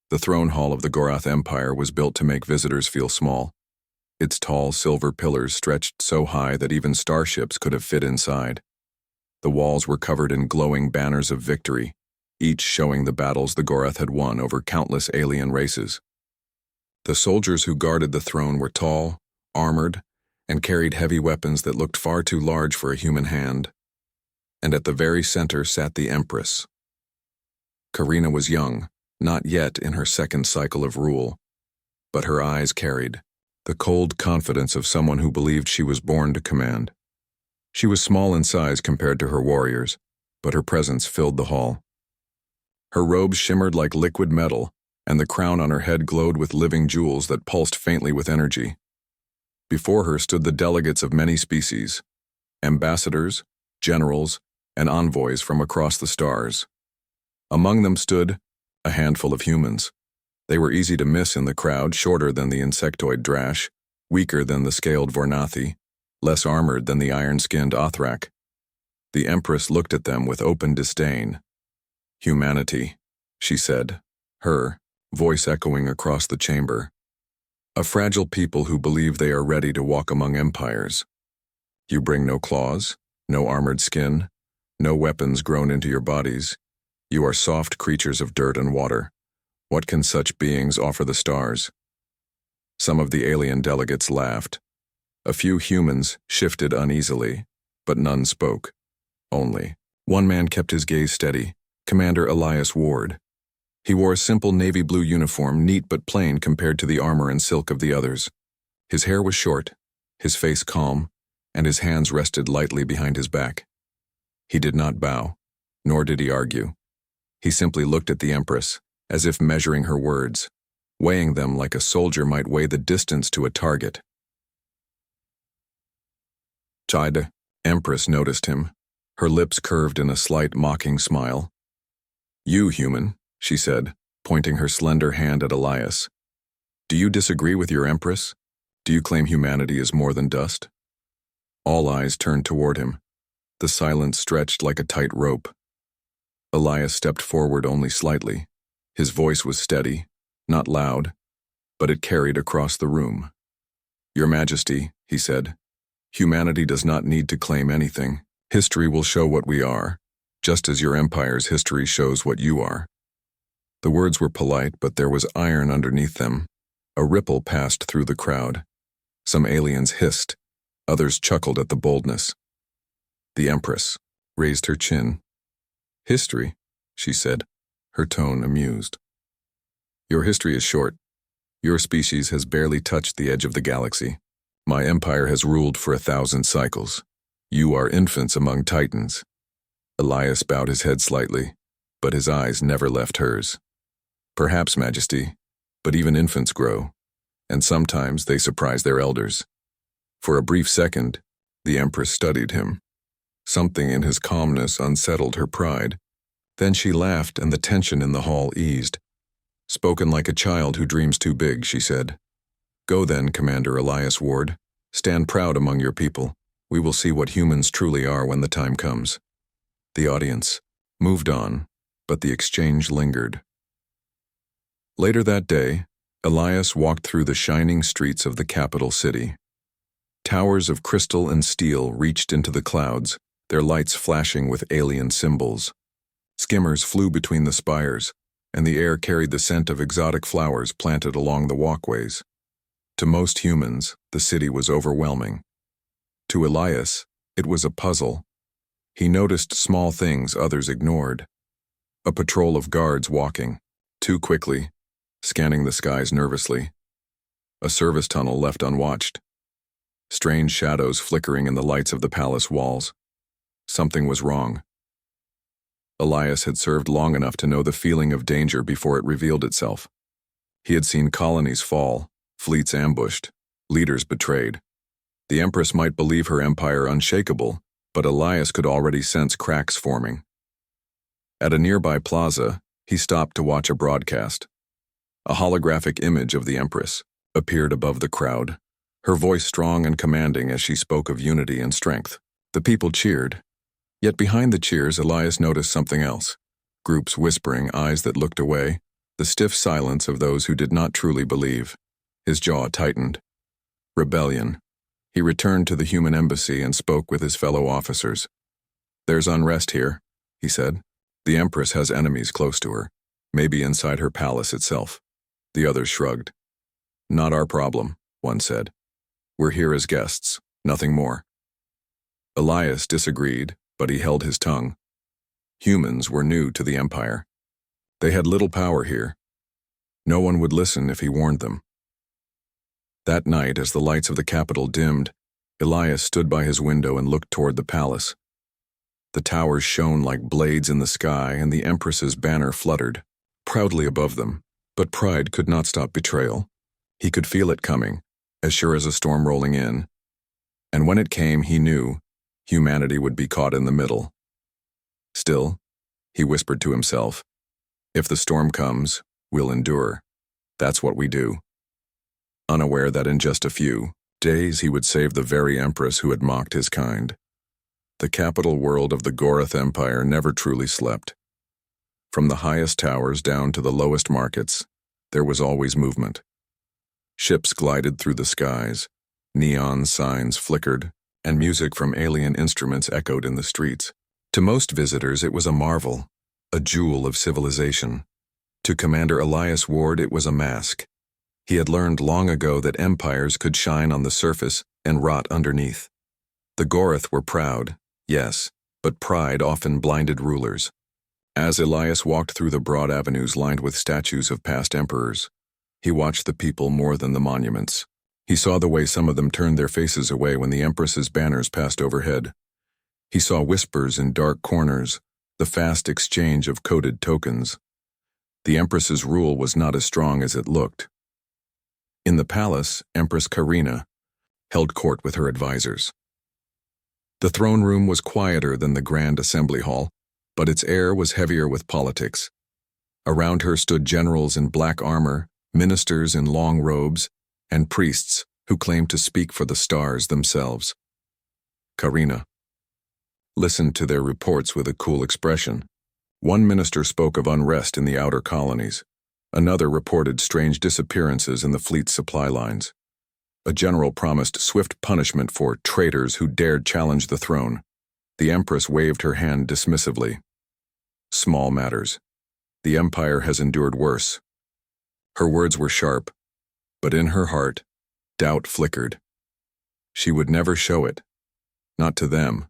The throne hall of the Gorath Empire was built to make visitors feel small. Its tall silver pillars stretched so high that even starships could have fit inside. The walls were covered in glowing banners of victory, each showing the battles the Gorath had won over countless alien races. The soldiers who guarded the throne were tall, armored, and carried heavy weapons that looked far too large for a human hand. And at the very center sat the Empress. Karina was young, not yet in her second cycle of rule, but her eyes carried the cold confidence of someone who believed she was born to command. She was small in size compared to her warriors, but her presence filled the hall. Her robes shimmered like liquid metal, and the crown on her head glowed with living jewels that pulsed faintly with energy. Before her stood the delegates of many species, ambassadors, generals, and envoys from across the stars. Among them stood a handful of humans. They were easy to miss in the crowd, shorter than the insectoid Drash, weaker than the scaled Vornathi, less armored than the iron-skinned Othrak. The Empress looked at them with open disdain. "Humanity," she said, her voice echoing across the chamber. "A fragile people who believe they are ready to walk among empires. You bring no claws, no armored skin, no weapons grown into your bodies. You are soft creatures of dirt and water. What can such beings offer the stars?" Some of the alien delegates laughed. A few humans shifted uneasily, but none spoke. Only one man kept his gaze steady, Commander Elias Ward. He wore a simple navy blue uniform, neat but plain compared to the armor and silk of the others. His hair was short, his face calm, and his hands rested lightly behind his back. He did not bow, nor did he argue. He simply looked at the Empress, as if measuring her words, weighing them like a soldier might weigh the distance to a target. The Empress noticed him, her lips curved in a slight mocking smile. "You, human," she said, pointing her slender hand at Elias. "Do you disagree with your Empress? Do you claim humanity is more than dust?" All eyes turned toward him. The silence stretched like a tight rope. Elias stepped forward only slightly. His voice was steady, not loud, but it carried across the room. "Your Majesty," he said, "humanity does not need to claim anything. History will show what we are, just as your empire's history shows what you are." The words were polite, but there was iron underneath them. A ripple passed through the crowd. Some aliens hissed, others chuckled at the boldness. The Empress raised her chin. "History," she said, her tone amused. "Your history is short. Your species has barely touched the edge of the galaxy. My empire has ruled for 1,000 cycles. You are infants among titans." Elias bowed his head slightly, but his eyes never left hers. "Perhaps, Majesty, but even infants grow, and sometimes they surprise their elders." For a brief second, the Empress studied him. Something in his calmness unsettled her pride. Then she laughed, and the tension in the hall eased. "Spoken like a child who dreams too big," she said. "Go then, Commander Elias Ward. Stand proud among your people. We will see what humans truly are when the time comes." The audience moved on, but the exchange lingered. Later that day, Elias walked through the shining streets of the capital city. Towers of crystal and steel reached into the clouds, their lights flashing with alien symbols. Skimmers flew between the spires, and the air carried the scent of exotic flowers planted along the walkways. To most humans, the city was overwhelming. To Elias, it was a puzzle. He noticed small things others ignored. A patrol of guards walking, too quickly, scanning the skies nervously. A service tunnel left unwatched. Strange shadows flickering in the lights of the palace walls. Something was wrong. Elias had served long enough to know the feeling of danger before it revealed itself. He had seen colonies fall, fleets ambushed, leaders betrayed. The Empress might believe her empire unshakable, but Elias could already sense cracks forming. At a nearby plaza, he stopped to watch a broadcast. A holographic image of the Empress appeared above the crowd, her voice strong and commanding as she spoke of unity and strength. The people cheered. Yet behind the cheers, Elias noticed something else. Groups whispering, eyes that looked away, the stiff silence of those who did not truly believe. His jaw tightened. Rebellion. He returned to the human embassy and spoke with his fellow officers. "There's unrest here," he said. "The Empress has enemies close to her, maybe inside her palace itself." The others shrugged. "Not our problem," one said. "We're here as guests, nothing more." Elias disagreed, but he held his tongue. Humans were new to the Empire. They had little power here. No one would listen if he warned them. That night, as the lights of the capital dimmed, Elias stood by his window and looked toward the palace. The towers shone like blades in the sky, and the Empress's banner fluttered, proudly above them. But pride could not stop betrayal. He could feel it coming, as sure as a storm rolling in. And when it came, he knew humanity would be caught in the middle. Still, he whispered to himself, "If the storm comes, we'll endure. That's what we do." Unaware that in just a few days he would save the very Empress who had mocked his kind. The capital world of the Gorath Empire never truly slept. From the highest towers down to the lowest markets, there was always movement. Ships glided through the skies, neon signs flickered, and music from alien instruments echoed in the streets. To most visitors it was a marvel, a jewel of civilization. To Commander Elias Ward it was a mask. He had learned long ago that empires could shine on the surface and rot underneath. The Gorath were proud, yes, but pride often blinded rulers. As Elias walked through the broad avenues lined with statues of past emperors, he watched the people more than the monuments. He saw the way some of them turned their faces away when the Empress's banners passed overhead. He saw whispers in dark corners, the fast exchange of coded tokens. The Empress's rule was not as strong as it looked. In the palace, Empress Karina held court with her advisors. The throne room was quieter than the grand assembly hall, but its air was heavier with politics. Around her stood generals in black armor, ministers in long robes, and priests who claimed to speak for the stars themselves. Karina listened to their reports with a cool expression. One minister spoke of unrest in the outer colonies. Another reported strange disappearances in the fleet's supply lines. A general promised swift punishment for traitors who dared challenge the throne. The Empress waved her hand dismissively. "Small matters. The Empire has endured worse." Her words were sharp, but in her heart, doubt flickered. She would never show it, not to them,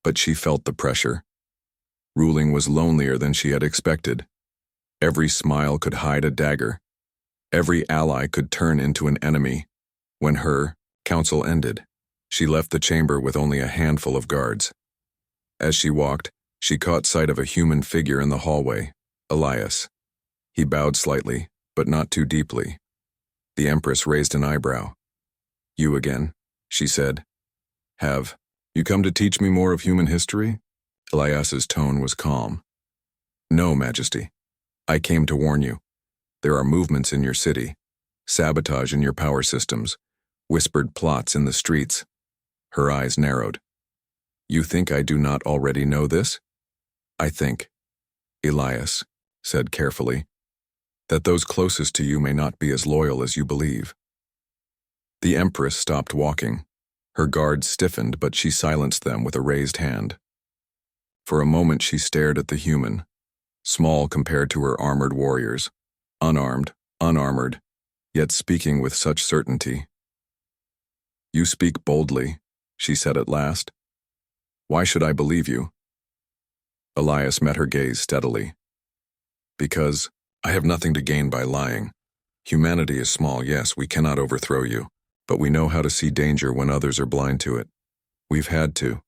but she felt the pressure. Ruling was lonelier than she had expected. Every smile could hide a dagger. Every ally could turn into an enemy. When her council ended, she left the chamber with only a handful of guards. As she walked, she caught sight of a human figure in the hallway, Elias. He bowed slightly, but not too deeply. The Empress raised an eyebrow. "You again," she said. "Have you come to teach me more of human history?" Elias's tone was calm. "No, Majesty. I came to warn you. There are movements in your city, sabotage in your power systems, whispered plots in the streets." Her eyes narrowed. "You think I do not already know this?" "I think," Elias said carefully, "that those closest to you may not be as loyal as you believe." The Empress stopped walking. Her guards stiffened, but she silenced them with a raised hand. For a moment she stared at the human, small compared to her armored warriors, unarmed, unarmored, yet speaking with such certainty. "You speak boldly," she said at last. "Why should I believe you?" Elias met her gaze steadily. "Because I have nothing to gain by lying. Humanity is small, yes, we cannot overthrow you, but we know how to see danger when others are blind to it. We've had to.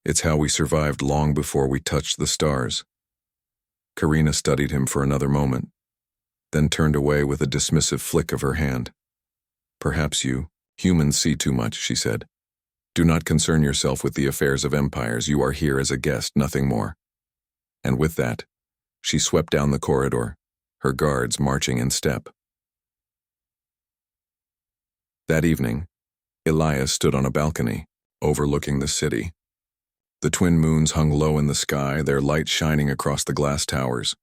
It's how we survived long before we touched the stars." Karina studied him for another moment, then turned away with a dismissive flick of her hand. "Perhaps you humans see too much," she said. "Do not concern yourself with the affairs of empires. You are here as a guest, nothing more." And with that, she swept down the corridor, her guards marching in step. That evening, Elias stood on a balcony, overlooking the city. The twin moons hung low in the sky, their light shining across the glass towers.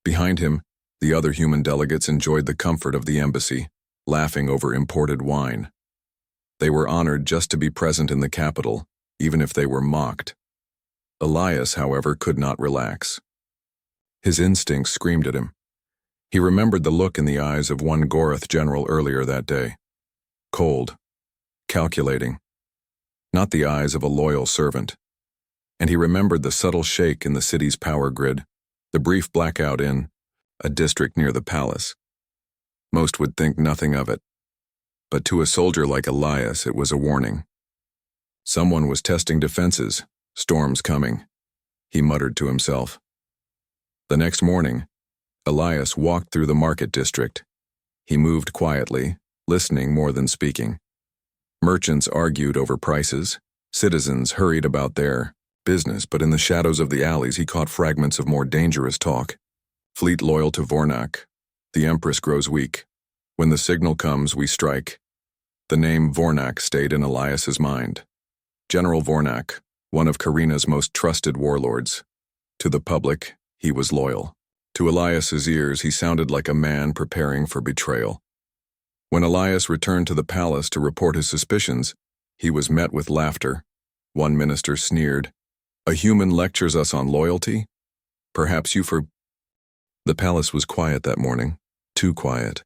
Behind him, The other human delegates enjoyed the comfort of the embassy, laughing over imported wine. They were honored just to be present in the capital, even if they were mocked. Elias, however, could not relax. His instincts screamed at him. He remembered the look in the eyes of one Gorath general earlier that day. Cold, calculating. Not the eyes of a loyal servant. And he remembered the subtle shake in the city's power grid, the brief blackout in a district near the palace. Most would think nothing of it. But to a soldier like Elias, it was a warning. Someone was testing defenses, storms coming, he muttered to himself. The next morning, Elias walked through the market district. He moved quietly, listening more than speaking. Merchants argued over prices. Citizens hurried about their business, but in the shadows of the alleys he caught fragments of more dangerous talk. Fleet loyal to Vornak. The Empress grows weak. When the signal comes, we strike. The name Vornak stayed in Elias's mind. General Vornak, one of Karina's most trusted warlords. To the public, he was loyal. To Elias's ears, he sounded like a man preparing for betrayal. When Elias returned to the palace to report his suspicions, he was met with laughter. One minister sneered, "A human lectures us on loyalty? Perhaps you for—" The palace was quiet that morning, too quiet.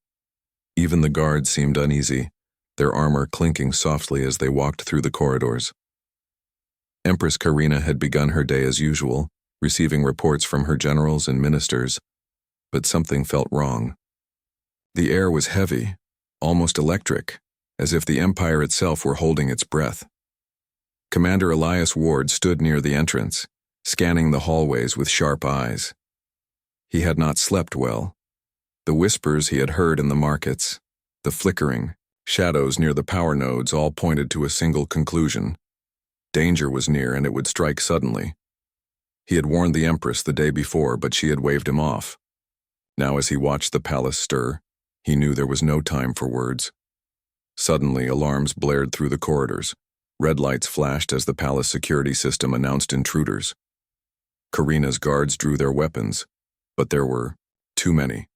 Even the guards seemed uneasy, their armor clinking softly as they walked through the corridors. Empress Karina had begun her day as usual, receiving reports from her generals and ministers, but something felt wrong. The air was heavy, almost electric, as if the empire itself were holding its breath. Commander Elias Ward stood near the entrance, scanning the hallways with sharp eyes. He had not slept well. The whispers he had heard in the markets, the flickering shadows near the power nodes all pointed to a single conclusion. Danger was near and it would strike suddenly. He had warned the Empress the day before, but she had waved him off. Now as he watched the palace stir, he knew there was no time for words. Suddenly, alarms blared through the corridors. Red lights flashed as the palace security system announced intruders. Karina's guards drew their weapons, but there were too many,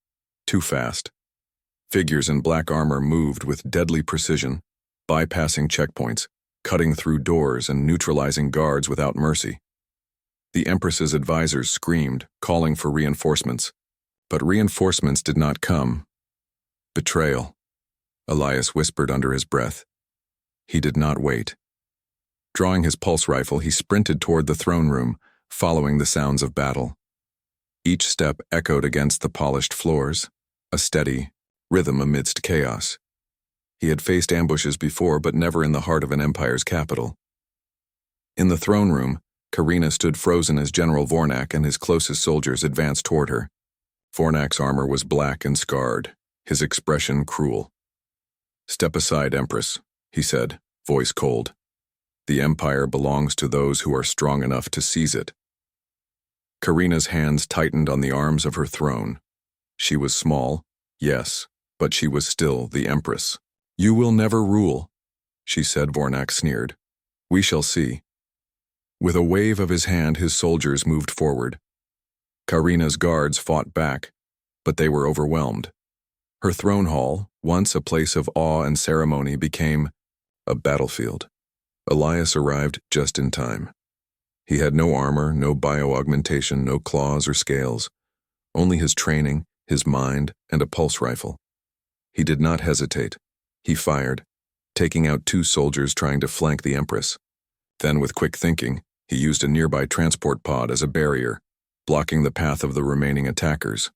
too fast. Figures in black armor moved with deadly precision, bypassing checkpoints, cutting through doors and neutralizing guards without mercy. The Empress's advisors screamed, calling for reinforcements, but reinforcements did not come. Betrayal, Elias whispered under his breath. He did not wait. Drawing his pulse rifle, he sprinted toward the throne room, following the sounds of battle. Each step echoed against the polished floors, a steady rhythm amidst chaos. He had faced ambushes before, but never in the heart of an empire's capital. In the throne room, Karina stood frozen as General Vornak and his closest soldiers advanced toward her. Vornak's armor was black and scarred, his expression cruel. "Step aside, Empress," he said, voice cold. "The empire belongs to those who are strong enough to seize it." Karina's hands tightened on the arms of her throne. She was small, yes, but she was still the Empress. "You will never rule," she said. Vornak sneered. "We shall see." With a wave of his hand, his soldiers moved forward. Karina's guards fought back, but they were overwhelmed. Her throne hall, once a place of awe and ceremony, became a battlefield. Elias arrived just in time. He had no armor, no bio-augmentation, no claws or scales, only his training, his mind, and a pulse rifle. He did not hesitate. He fired, taking out 2 soldiers trying to flank the Empress. Then, with quick thinking, he used a nearby transport pod as a barrier, blocking the path of the remaining attackers.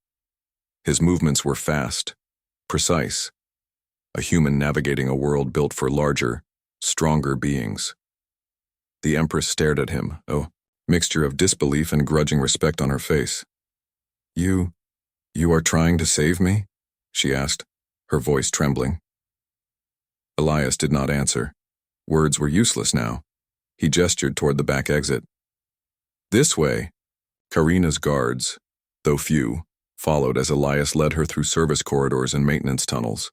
His movements were fast, precise, a human navigating a world built for larger, stronger beings. The Empress stared at him, a mixture of disbelief and grudging respect on her face. You are trying to save me?" she asked, her voice trembling. Elias did not answer. Words were useless now. He gestured toward the back exit. "This way." Karina's guards, though few, followed as Elias led her through service corridors and maintenance tunnels.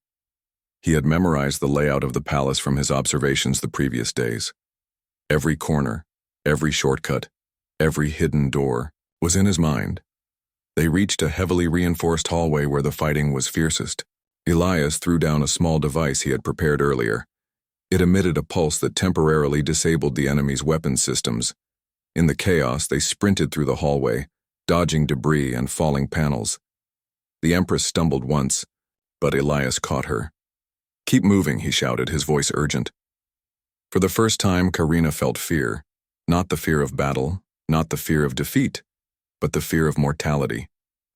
He had memorized the layout of the palace from his observations the previous days. Every corner, every shortcut, every hidden door was in his mind. They reached a heavily reinforced hallway where the fighting was fiercest. Elias threw down a small device he had prepared earlier. It emitted a pulse that temporarily disabled the enemy's weapon systems. In the chaos, they sprinted through the hallway, dodging debris and falling panels. The Empress stumbled once, but Elias caught her. "Keep moving," he shouted, his voice urgent. For the first time, Karina felt fear. Not the fear of battle, not the fear of defeat, but the fear of mortality.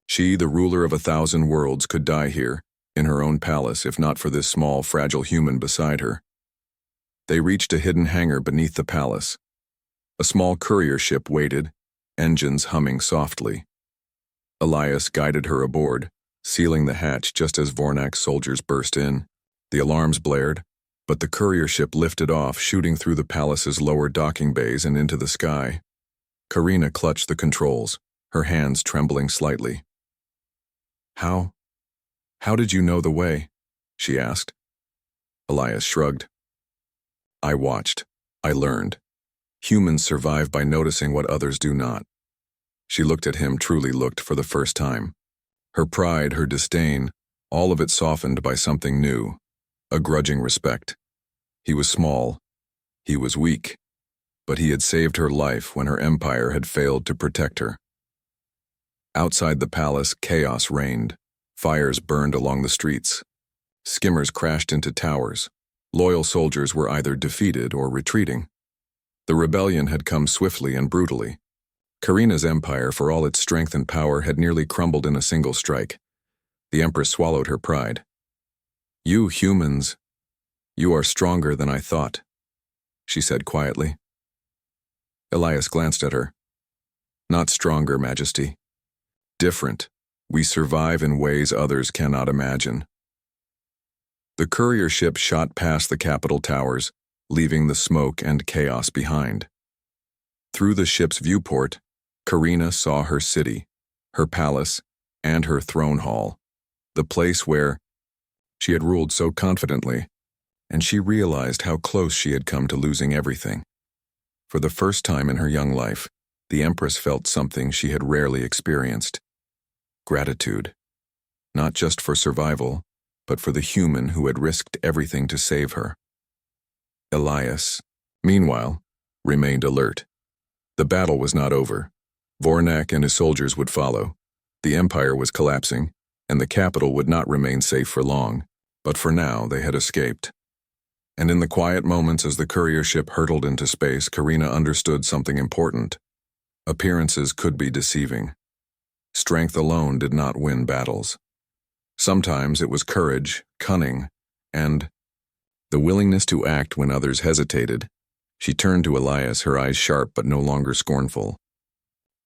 She, the ruler of 1,000 worlds, could die here, in her own palace, if not for this small, fragile human beside her. They reached a hidden hangar beneath the palace. A small courier ship waited, engines humming softly. Elias guided her aboard, sealing the hatch just as Vornak's soldiers burst in. The alarms blared, but the courier ship lifted off, shooting through the palace's lower docking bays and into the sky. Karina clutched the controls, her hands trembling slightly. How did you know the way?" she asked. Elias shrugged. "I watched. I learned. Humans survive by noticing what others do not." She looked at him, truly looked, for the first time. Her pride, her disdain, all of it softened by something new, a grudging respect. He was small. He was weak. But he had saved her life when her empire had failed to protect her. Outside the palace, chaos reigned. Fires burned along the streets. Skimmers crashed into towers. Loyal soldiers were either defeated or retreating. The rebellion had come swiftly and brutally. Karina's empire, for all its strength and power, had nearly crumbled in a single strike. The Empress swallowed her pride. "You humans, you are stronger than I thought," she said quietly. Elias glanced at her. "Not stronger, Majesty. Different. We survive in ways others cannot imagine." The courier ship shot past the Capitol towers, leaving the smoke and chaos behind. Through the ship's viewport, Karina saw her city, her palace, and her throne hall, the place where she had ruled so confidently, and she realized how close she had come to losing everything. For the first time in her young life, the Empress felt something she had rarely experienced. Gratitude. Not just for survival, but for the human who had risked everything to save her. Elias, meanwhile, remained alert. The battle was not over. Vornak and his soldiers would follow. The empire was collapsing, and the capital would not remain safe for long, but for now they had escaped. And in the quiet moments as the courier ship hurtled into space, Karina understood something important. Appearances could be deceiving. Strength alone did not win battles. Sometimes it was courage, cunning, and the willingness to act when others hesitated. She turned to Elias, her eyes sharp but no longer scornful.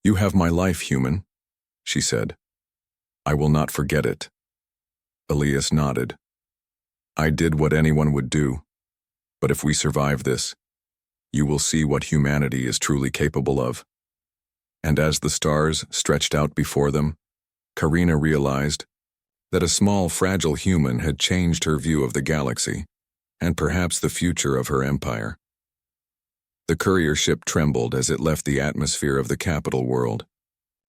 "You have my life, human," she said. "I will not forget it." Elias nodded. "I did what anyone would do. But if we survive this, you will see what humanity is truly capable of." And as the stars stretched out before them, Karina realized that a small, fragile human had changed her view of the galaxy, and perhaps the future of her empire. The courier ship trembled as it left the atmosphere of the capital world.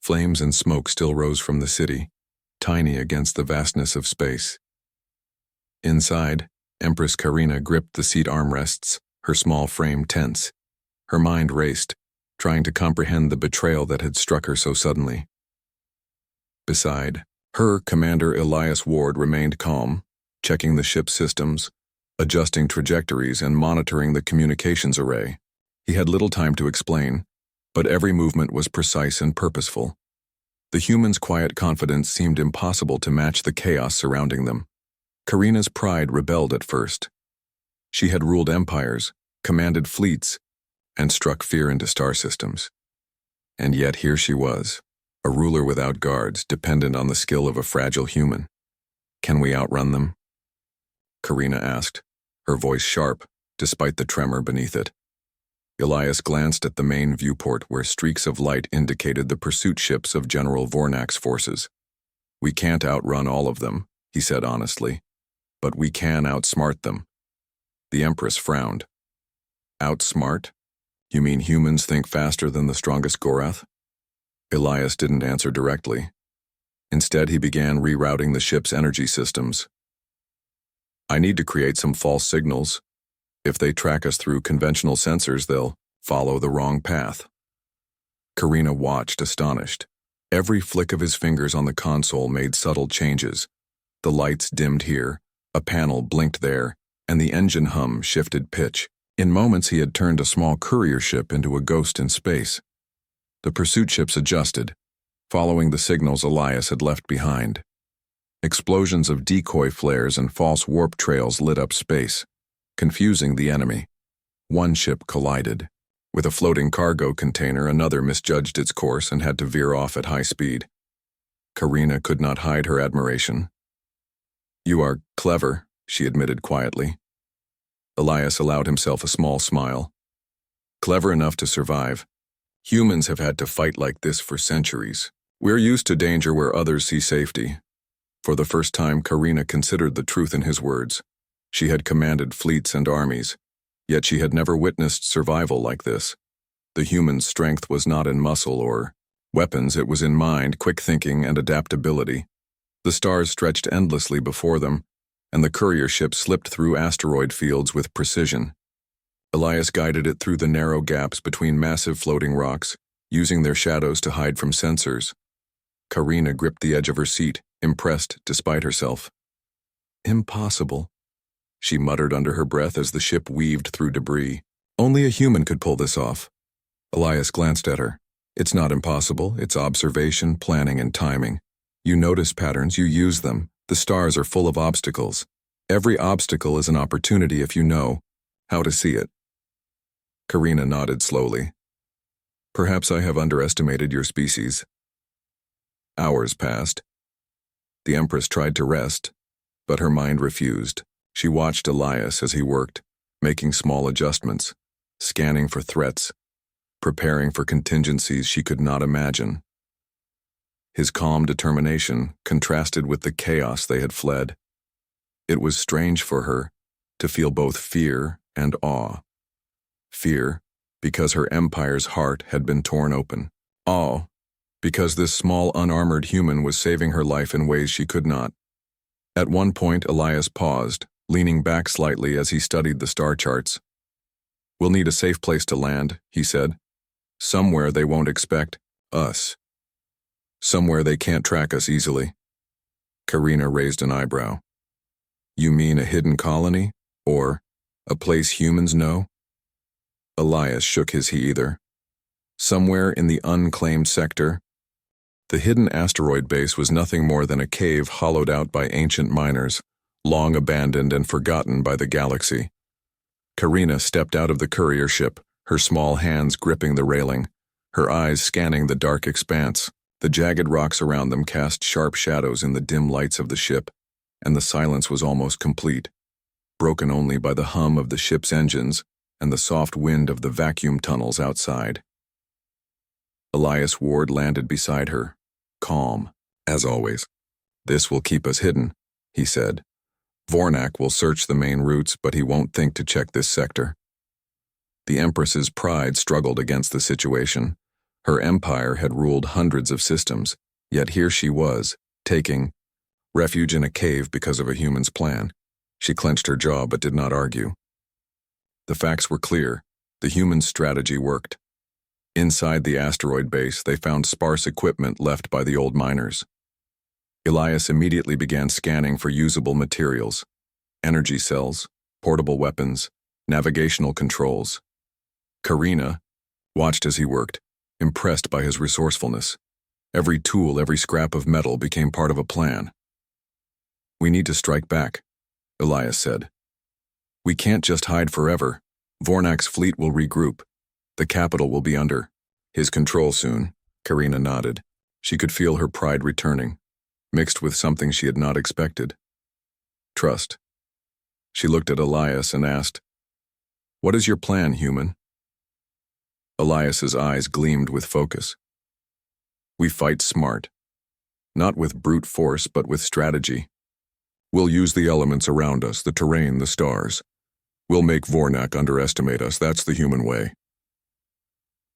Flames and smoke still rose from the city, tiny against the vastness of space. Inside, Empress Karina gripped the seat armrests, her small frame tense. Her mind raced, trying to comprehend the betrayal that had struck her so suddenly. Beside her, Commander Elias Ward remained calm, checking the ship's systems, adjusting trajectories, and monitoring the communications array. He had little time to explain, but every movement was precise and purposeful. The human's quiet confidence seemed impossible to match the chaos surrounding them. Karina's pride rebelled at first. She had ruled empires, commanded fleets, and struck fear into star systems. And yet here she was, a ruler without guards, dependent on the skill of a fragile human. "Can we outrun them?" Karina asked, her voice sharp, despite the tremor beneath it. Elias glanced at the main viewport where streaks of light indicated the pursuit ships of General Vornak's forces. "We can't outrun all of them," he said honestly, "but we can outsmart them." The Empress frowned. "Outsmart? You mean humans think faster than the strongest Gorath?" Elias didn't answer directly, Instead, he began rerouting the ship's energy systems. I need to create some false signals. If they track us through conventional sensors, they'll follow the wrong path. Karina watched, astonished. Every flick of his fingers on the console made subtle changes. The lights dimmed here, a panel blinked there, and the engine hum shifted pitch. In moments, he had turned a small courier ship into a ghost in space. The pursuit ships adjusted, following the signals Elias had left behind. Explosions of decoy flares and false warp trails lit up space, confusing the enemy. One ship collided. With a floating cargo container, another misjudged its course and had to veer off at high speed. Karina could not hide her admiration. "You are clever," she admitted quietly. Elias allowed himself a small smile. "Clever enough to survive. Humans have had to fight like this for centuries. We're used to danger where others see safety." For the first time, Karina considered the truth in his words. She had commanded fleets and armies, yet she had never witnessed survival like this. The human's strength was not in muscle or weapons, it was in mind, quick thinking, and adaptability. The stars stretched endlessly before them, and the courier ship slipped through asteroid fields with precision. Elias guided it through the narrow gaps between massive floating rocks, using their shadows to hide from sensors. Karina gripped the edge of her seat, impressed despite herself. "Impossible," she muttered under her breath as the ship weaved through debris. "Only a human could pull this off." Elias glanced at her. "It's not impossible, it's observation, planning, and timing. You notice patterns, you use them. The stars are full of obstacles. Every obstacle is an opportunity if you know how to see it." Karina nodded slowly. "Perhaps I have underestimated your species." Hours passed. The Empress tried to rest, but her mind refused. She watched Elias as he worked, making small adjustments, scanning for threats, preparing for contingencies she could not imagine. His calm determination contrasted with the chaos they had fled. It was strange for her to feel both fear and awe. Fear, because her empire's heart had been torn open. Awe, because this small unarmored human was saving her life in ways she could not. At one point, Elias paused, leaning back slightly as he studied the star charts. "We'll need a safe place to land," he said. "Somewhere they won't expect us. Somewhere they can't track us easily." Karina raised an eyebrow. "You mean a hidden colony? Or a place humans know?" Elias shook his head. "Somewhere in the unclaimed sector." The hidden asteroid base was nothing more than a cave hollowed out by ancient miners, long abandoned and forgotten by the galaxy. Karina stepped out of the courier ship, her small hands gripping the railing, her eyes scanning the dark expanse. The jagged rocks around them cast sharp shadows in the dim lights of the ship, and the silence was almost complete, broken only by the hum of the ship's engines and the soft wind of the vacuum tunnels outside. Elias Ward landed beside her, calm, as always. "This will keep us hidden," he said. "Vornak will search the main routes, but he won't think to check this sector." The Empress's pride struggled against the situation. Her empire had ruled hundreds of systems, yet here she was, taking refuge in a cave because of a human's plan. She clenched her jaw but did not argue. The facts were clear. The human strategy worked. Inside the asteroid base, they found sparse equipment left by the old miners. Elias immediately began scanning for usable materials: energy cells, portable weapons, navigational controls. Karina watched as he worked, impressed by his resourcefulness. Every tool, every scrap of metal became part of a plan. "We need to strike back," Elias said. "We can't just hide forever. Vornak's fleet will regroup. The capital will be under his control soon." Karina nodded. She could feel her pride returning, mixed with something she had not expected. "Trust." She looked at Elias and asked, "What is your plan, human?" Elias's eyes gleamed with focus. "We fight smart. Not with brute force, but with strategy. We'll use the elements around us, the terrain, the stars. We'll make Vornak underestimate us, that's the human way."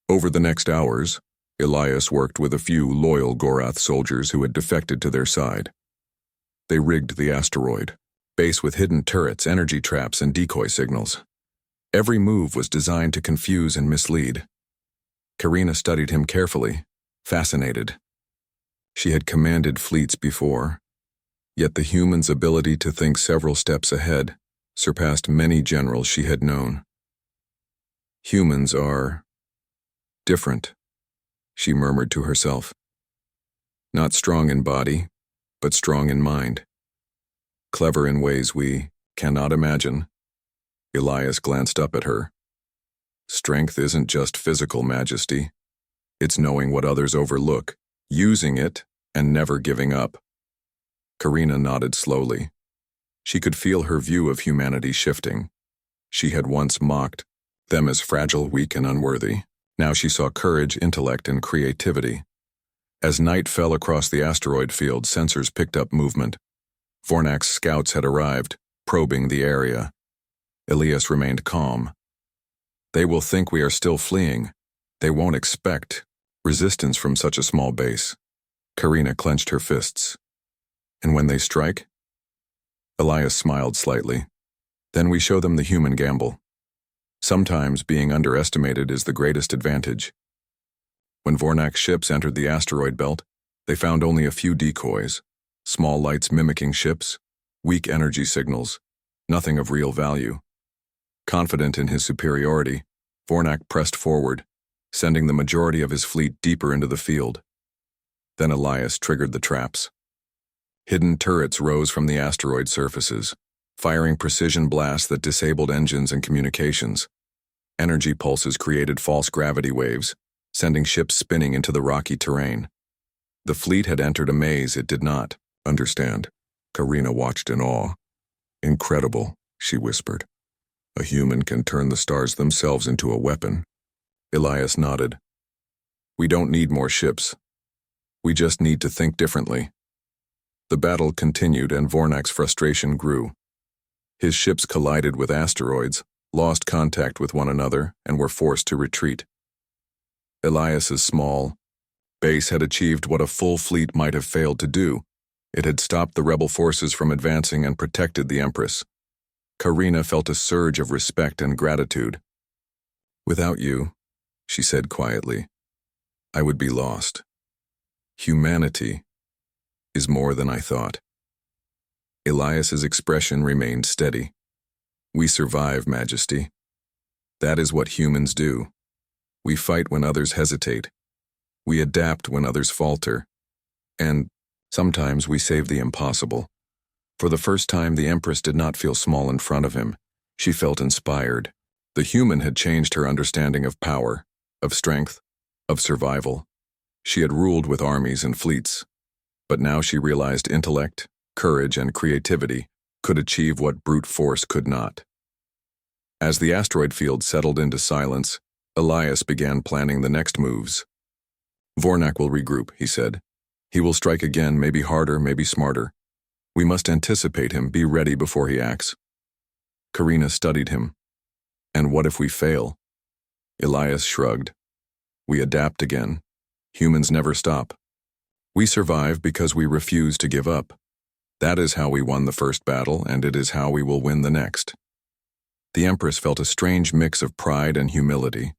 Over the next hours, Elias worked with a few loyal Gorath soldiers who had defected to their side. They rigged the asteroid base with hidden turrets, energy traps, and decoy signals. Every move was designed to confuse and mislead. Karina studied him carefully, fascinated. She had commanded fleets before, yet the human's ability to think several steps ahead surpassed many generals she had known. Humans are different, she murmured to herself. Not strong in body, but strong in mind. Clever in ways we cannot imagine. Elias glanced up at her. Strength isn't just physical majesty. It's knowing what others overlook, using it, and never giving up. Karina nodded slowly. She could feel her view of humanity shifting. She had once mocked them as fragile, weak, and unworthy. Now she saw courage, intellect, and creativity. As night fell across the asteroid field, sensors picked up movement. Vornak's scouts had arrived, probing the area. Elias remained calm. They will think we are still fleeing. They won't expect resistance from such a small base. Karina clenched her fists. And when they strike? Elias smiled slightly. Then we show them the human gamble. Sometimes being underestimated is the greatest advantage. When Vornak's ships entered the asteroid belt, they found only a few decoys, small lights mimicking ships, weak energy signals, nothing of real value. Confident in his superiority, Vornak pressed forward, sending the majority of his fleet deeper into the field. Then Elias triggered the traps. Hidden turrets rose from the asteroid surfaces, firing precision blasts that disabled engines and communications. Energy pulses created false gravity waves, sending ships spinning into the rocky terrain. The fleet had entered a maze it did not understand. Karina watched in awe. Incredible, she whispered. A human can turn the stars themselves into a weapon. Elias nodded. We don't need more ships. We just need to think differently. The battle continued and Vornak's frustration grew. His ships collided with asteroids, lost contact with one another, and were forced to retreat. Elias's small base had achieved what a full fleet might have failed to do. It had stopped the rebel forces from advancing and protected the Empress. Karina felt a surge of respect and gratitude. Without you, she said quietly, I would be lost. Humanity is more than I thought. Elias's expression remained steady. We survive, Majesty. That is what humans do. We fight when others hesitate. We adapt when others falter. And sometimes we save the impossible. For the first time, the Empress did not feel small in front of him. She felt inspired. The human had changed her understanding of power, of strength, of survival. She had ruled with armies and fleets. But now she realized intellect, courage, and creativity could achieve what brute force could not. As the asteroid field settled into silence, Elias began planning the next moves. Vornak will regroup, he said. He will strike again, maybe harder, maybe smarter. We must anticipate him, be ready before he acts. Karina studied him. And what if we fail? Elias shrugged. We adapt again. Humans never stop. We survive because we refuse to give up. That is how we won the first battle, and it is how we will win the next. The Empress felt a strange mix of pride and humility.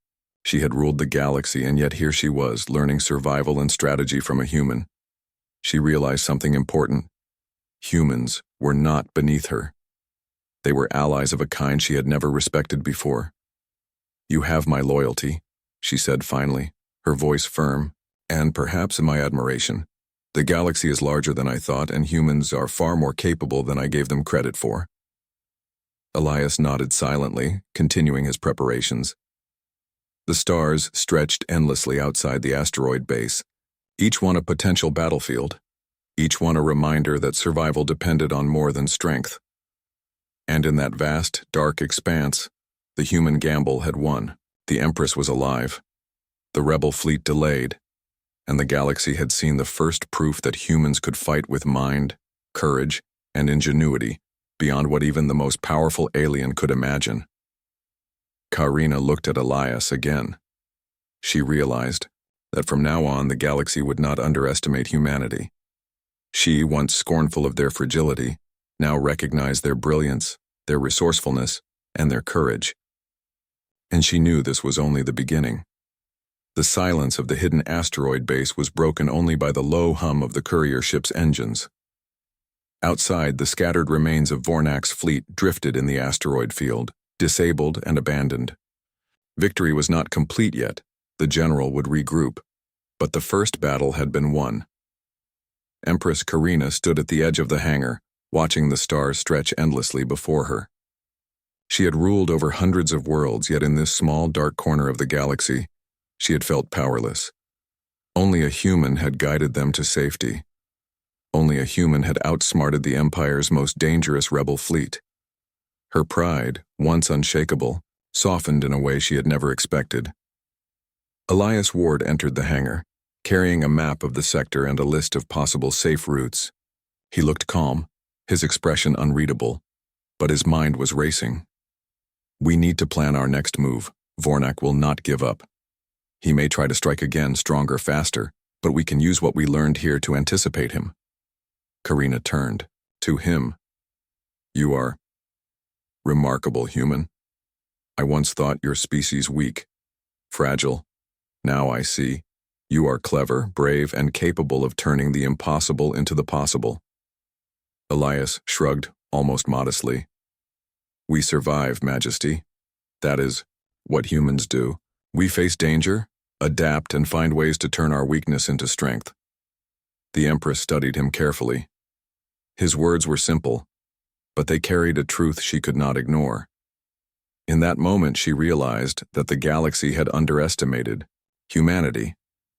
She had ruled the galaxy, and yet here she was, learning survival and strategy from a human. She realized something important. Humans were not beneath her. They were allies of a kind she had never respected before. You have my loyalty, she said finally, her voice firm, and perhaps my admiration. The galaxy is larger than I thought, and humans are far more capable than I gave them credit for. Elias nodded silently, continuing his preparations. The stars stretched endlessly outside the asteroid base, each one a potential battlefield, each one a reminder that survival depended on more than strength. And in that vast, dark expanse, the human gamble had won. The Empress was alive. The rebel fleet delayed, and the galaxy had seen the first proof that humans could fight with mind, courage, and ingenuity beyond what even the most powerful alien could imagine. Karina looked at Elias again. She realized that from now on the galaxy would not underestimate humanity. She, once scornful of their fragility, now recognized their brilliance, their resourcefulness, and their courage. And she knew this was only the beginning. The silence of the hidden asteroid base was broken only by the low hum of the courier ship's engines. Outside, the scattered remains of Vornak's fleet drifted in the asteroid field, disabled and abandoned. Victory was not complete yet. The general would regroup, but the first battle had been won. Empress Karina stood at the edge of the hangar, watching the stars stretch endlessly before her. She had ruled over hundreds of worlds, yet in this small, dark corner of the galaxy, she had felt powerless. Only a human had guided them to safety. Only a human had outsmarted the Empire's most dangerous rebel fleet. Her pride, once unshakable, softened in a way she had never expected. Elias Ward entered the hangar, carrying a map of the sector and a list of possible safe routes. He looked calm, his expression unreadable, but his mind was racing. We need to plan our next move. Vornak will not give up. He may try to strike again, stronger, faster, but we can use what we learned here to anticipate him. Karina turned to him. You are remarkable, human. I once thought your species weak, fragile. Now I see. You are clever, brave, and capable of turning the impossible into the possible. Elias shrugged, almost modestly. We survive, Majesty. That is what humans do. We face danger, adapt, and find ways to turn our weakness into strength. The Empress studied him carefully. His words were simple, but they carried a truth she could not ignore. In that moment, she realized that the galaxy had underestimated humanity,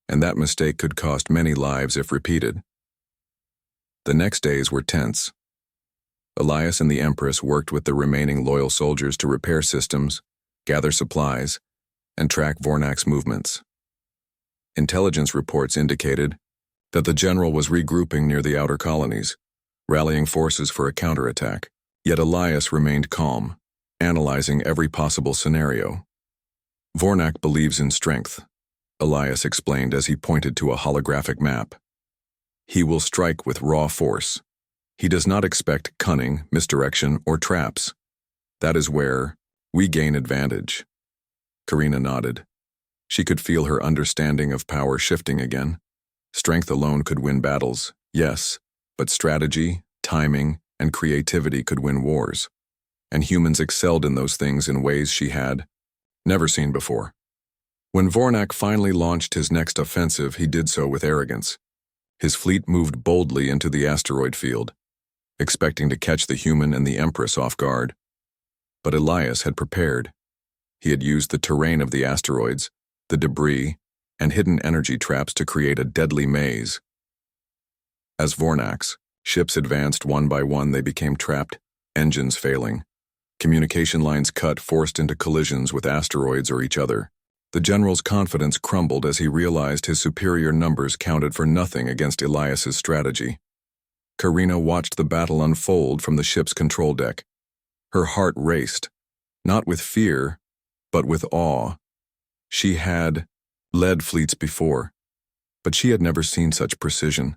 and that mistake could cost many lives if repeated. The next days were tense. Elias and the Empress worked with the remaining loyal soldiers to repair systems, gather supplies, and track Vornak's movements. Intelligence reports indicated that the general was regrouping near the outer colonies, rallying forces for a counterattack. Yet Elias remained calm, analyzing every possible scenario. Vornak believes in strength, Elias explained as he pointed to a holographic map. He will strike with raw force. He does not expect cunning, misdirection, or traps. That is where we gain advantage. Karina nodded. She could feel her understanding of power shifting again. Strength alone could win battles, yes, but strategy, timing, and creativity could win wars. And humans excelled in those things in ways she had never seen before. When Vornak finally launched his next offensive, he did so with arrogance. His fleet moved boldly into the asteroid field, expecting to catch the human and the Empress off guard. But Elias had prepared. He had used the terrain of the asteroids, the debris, and hidden energy traps to create a deadly maze. As Vornak's ships advanced one by one, they became trapped, engines failing. Communication lines cut, forced into collisions with asteroids or each other. The general's confidence crumbled as he realized his superior numbers counted for nothing against Elias's strategy. Karina watched the battle unfold from the ship's control deck. Her heart raced, not with fear, but with awe. She had led fleets before, but she had never seen such precision,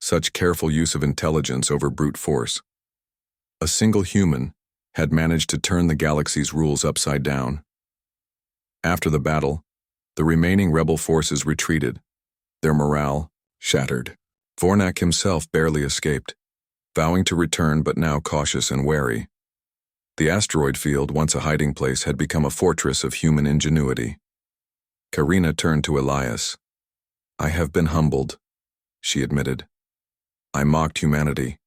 such careful use of intelligence over brute force. A single human had managed to turn the galaxy's rules upside down. After the battle, the remaining rebel forces retreated, their morale shattered. Vornak himself barely escaped, vowing to return but now cautious and wary. The asteroid field, once a hiding place, had become a fortress of human ingenuity. Karina turned to Elias. I have been humbled, she admitted. I mocked humanity,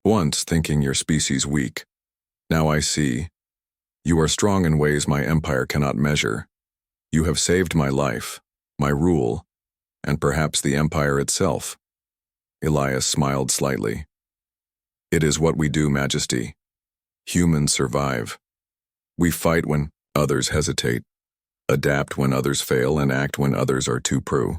once thinking your species weak. Now I see. You are strong in ways my empire cannot measure. You have saved my life, my rule, and perhaps the empire itself. Elias smiled slightly. It is what we do, Majesty. Humans survive. We fight when others hesitate, adapt when others fail, and act when others are too pru.